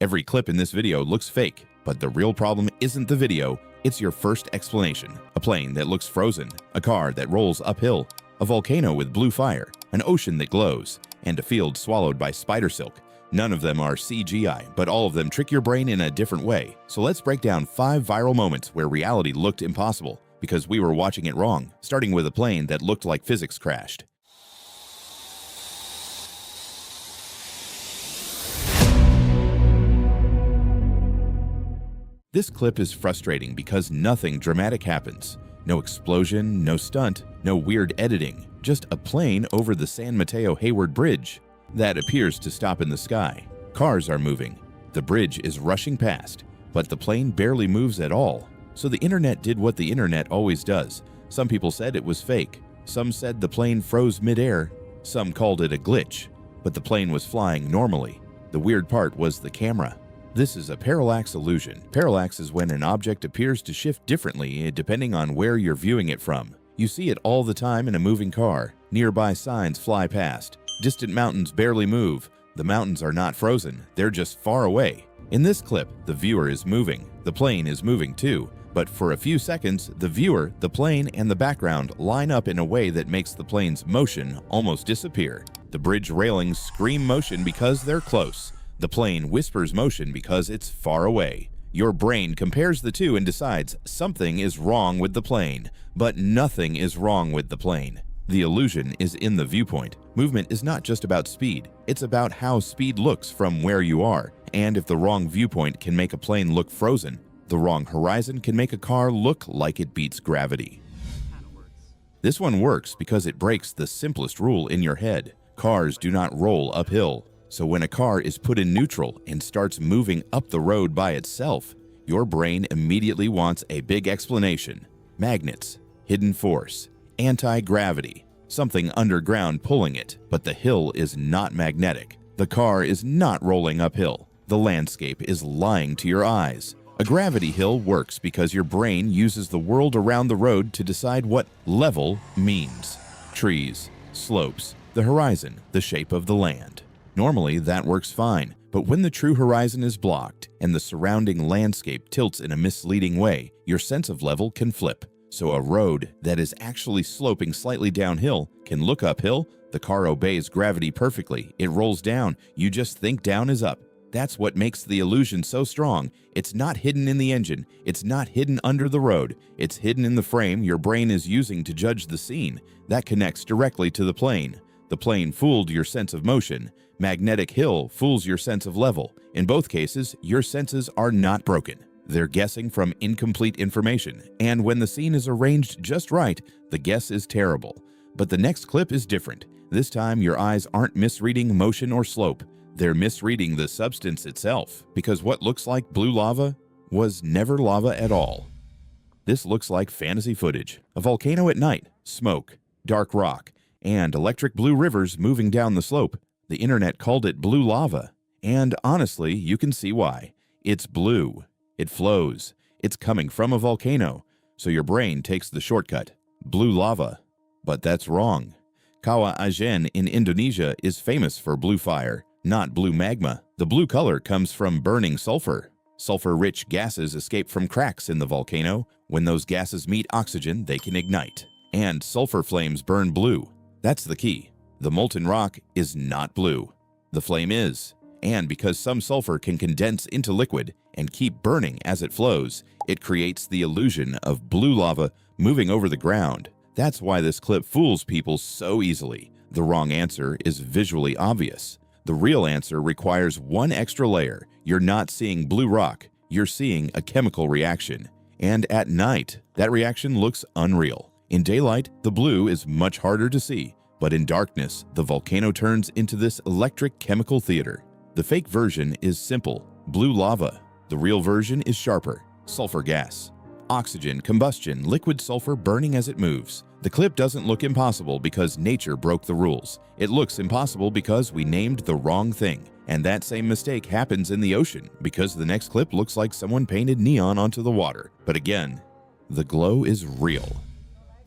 Every clip in this video looks fake, but the real problem isn't the video, it's your first explanation. A plane that looks frozen, a car that rolls uphill, a volcano with blue fire, an ocean that glows, and a field swallowed by spider silk. None of them are CGI, but all of them trick your brain in a different way. So let's break down 5 viral moments where reality looked impossible because we were watching it wrong, starting with a plane that looked like physics crashed. This clip is frustrating because nothing dramatic happens. No explosion, no stunt, no weird editing, just a plane over the San Mateo Hayward Bridge that appears to stop in the sky. Cars are moving. The bridge is rushing past, but the plane barely moves at all. So the internet did what the internet always does. Some people said it was fake. Some said the plane froze midair. Some called it a glitch, but the plane was flying normally. The weird part was the camera. This is a parallax illusion. Parallax is when an object appears to shift differently depending on where you're viewing it from. You see it all the time in a moving car. Nearby signs fly past. Distant mountains barely move. The mountains are not frozen, they're just far away. In this clip, the viewer is moving. The plane is moving too. But for a few seconds, the viewer, the plane, and the background line up in a way that makes the plane's motion almost disappear. The bridge railings scream motion because they're close. The plane whispers motion because it's far away. Your brain compares the two and decides something is wrong with the plane, but nothing is wrong with the plane. The illusion is in the viewpoint. Movement is not just about speed, it's about how speed looks from where you are. And if the wrong viewpoint can make a plane look frozen, the wrong horizon can make a car look like it beats gravity. This one works because it breaks the simplest rule in your head. Cars do not roll uphill. So when a car is put in neutral and starts moving up the road by itself, your brain immediately wants a big explanation. Magnets, hidden force, anti-gravity, something underground pulling it. But the hill is not magnetic. The car is not rolling uphill. The landscape is lying to your eyes. A gravity hill works because your brain uses the world around the road to decide what level means. Trees, slopes, the horizon, the shape of the land. Normally, that works fine, but when the true horizon is blocked and the surrounding landscape tilts in a misleading way, your sense of level can flip. So a road that is actually sloping slightly downhill can look uphill. The car obeys gravity perfectly. It rolls down. You just think down is up. That's what makes the illusion so strong. It's not hidden in the engine. It's not hidden under the road. It's hidden in the frame your brain is using to judge the scene. That connects directly to the plane. The plane fooled your sense of motion. Magnetic hill fools your sense of level. In both cases, your senses are not broken. They're guessing from incomplete information, and when the scene is arranged just right, the guess is terrible. But the next clip is different. This time, your eyes aren't misreading motion or slope. They're misreading the substance itself, because what looks like blue lava was never lava at all. This looks like fantasy footage. A volcano at night, smoke, dark rock, and electric blue rivers moving down the slope. The internet called it blue lava, and honestly, you can see why. It's blue. It flows. It's coming from a volcano, so your brain takes the shortcut, blue lava. But that's wrong. Kawah Ijen in Indonesia is famous for blue fire, not blue magma. The blue color comes from burning sulfur. Sulfur-rich gases escape from cracks in the volcano. When those gases meet oxygen, they can ignite. And sulfur flames burn blue. That's the key. The molten rock is not blue. The flame is. And because some sulfur can condense into liquid and keep burning as it flows, it creates the illusion of blue lava moving over the ground. That's why this clip fools people so easily. The wrong answer is visually obvious. The real answer requires one extra layer. You're not seeing blue rock, you're seeing a chemical reaction. And at night, that reaction looks unreal. In daylight, the blue is much harder to see. But in darkness, the volcano turns into this electric chemical theater. The fake version is simple, blue lava. The real version is sharper, sulfur gas. Oxygen, combustion, liquid sulfur burning as it moves. The clip doesn't look impossible because nature broke the rules. It looks impossible because we named the wrong thing. And that same mistake happens in the ocean because the next clip looks like someone painted neon onto the water. But again, the glow is real.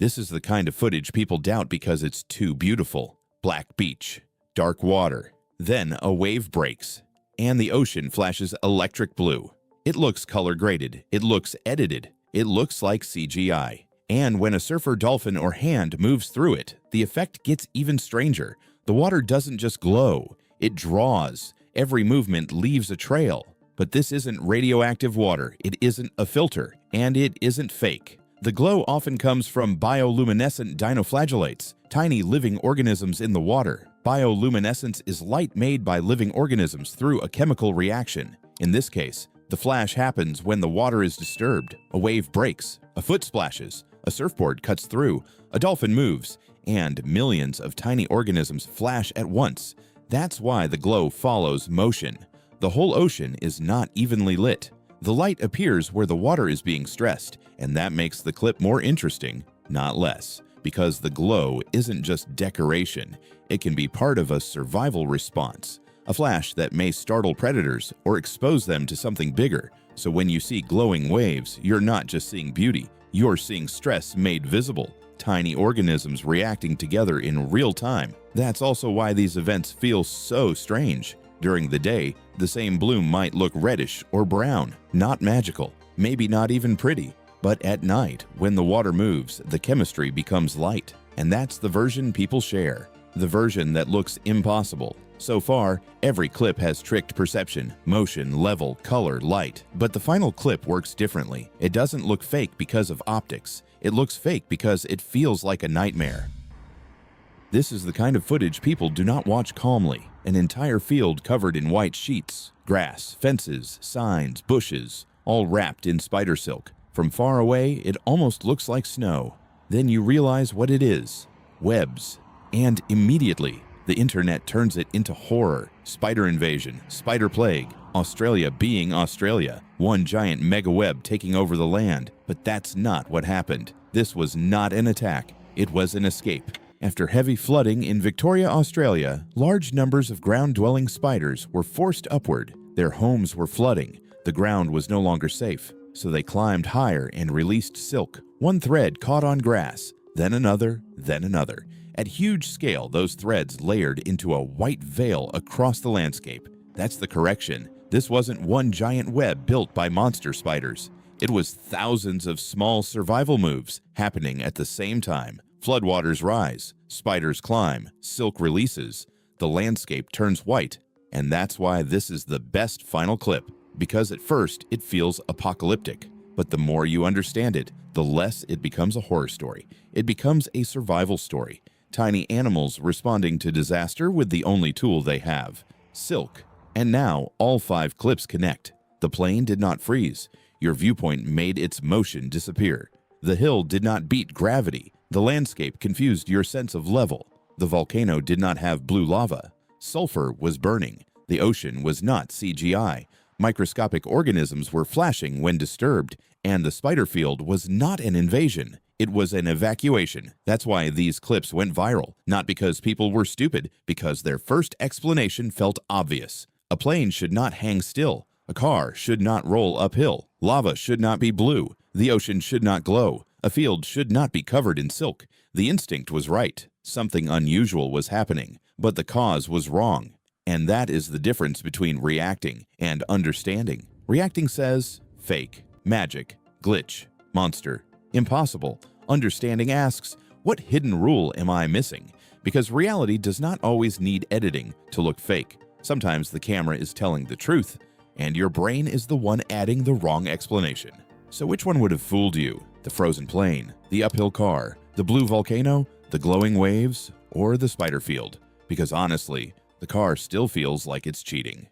This is the kind of footage people doubt because it's too beautiful. Black beach, dark water, then a wave breaks. and the ocean flashes electric blue. It looks color graded, it looks edited, it looks like CGI. And when a surfer dolphin or hand moves through it, the effect gets even stranger. The water doesn't just glow, it draws. Every movement leaves a trail. But this isn't radioactive water, it isn't a filter, and it isn't fake. The glow often comes from bioluminescent dinoflagellates, tiny living organisms in the water. Bioluminescence is light made by living organisms through a chemical reaction. In this case, the flash happens when the water is disturbed, a wave breaks, a foot splashes, a surfboard cuts through, a dolphin moves, and millions of tiny organisms flash at once. That's why the glow follows motion. The whole ocean is not evenly lit. The light appears where the water is being stressed, and that makes the clip more interesting, not less, because the glow isn't just decoration. It can be part of a survival response, a flash that may startle predators or expose them to something bigger. So when you see glowing waves, you're not just seeing beauty, you're seeing stress made visible, tiny organisms reacting together in real time. That's also why these events feel so strange. During the day, the same bloom might look reddish or brown, not magical, maybe not even pretty. But at night, when the water moves, the chemistry becomes light. And that's the version people share, the version that looks impossible. So far, every clip has tricked perception, motion, level, color, light. But the final clip works differently. It doesn't look fake because of optics. It looks fake because it feels like a nightmare. This is the kind of footage people do not watch calmly. An entire field covered in white sheets, grass, fences, signs, bushes, all wrapped in spider silk. From far away, it almost looks like snow. Then you realize what it is: webs. And immediately, the internet turns it into horror. Spider invasion, spider plague, Australia being Australia, one giant mega web taking over the land. But that's not what happened. This was not an attack, it was an escape. After heavy flooding in Victoria, Australia, large numbers of ground-dwelling spiders were forced upward. Their homes were flooding. The ground was no longer safe, so they climbed higher and released silk. One thread caught on grass, then another, then another. At huge scale, those threads layered into a white veil across the landscape. That's the correction. This wasn't one giant web built by monster spiders. It was thousands of small survival moves happening at the same time. Floodwaters rise, spiders climb, silk releases, the landscape turns white, and that's why this is the best final clip, because at first it feels apocalyptic, but the more you understand it, the less it becomes a horror story. It becomes a survival story. Tiny animals responding to disaster with the only tool they have: silk. And now all 5 clips connect. The plane did not freeze. Your viewpoint made its motion disappear. The hill did not beat gravity. The landscape confused your sense of level. The volcano did not have blue lava. Sulfur was burning. The ocean was not CGI. Microscopic organisms were flashing when disturbed, and the spider field was not an invasion. It was an evacuation. That's why these clips went viral, not because people were stupid, because their first explanation felt obvious. A plane should not hang still. A car should not roll uphill. Lava should not be blue. The ocean should not glow. A field should not be covered in silk. The instinct was right. Something unusual was happening, but the cause was wrong. And that is the difference between reacting and understanding. Reacting says fake, magic, glitch, monster, impossible. Understanding asks, what hidden rule am I missing? Because reality does not always need editing to look fake. Sometimes the camera is telling the truth, and your brain is the one adding the wrong explanation. So which one would have fooled you? The frozen plane, the uphill car, the blue volcano, the glowing waves, or the spider field? Because honestly, the car still feels like it's cheating.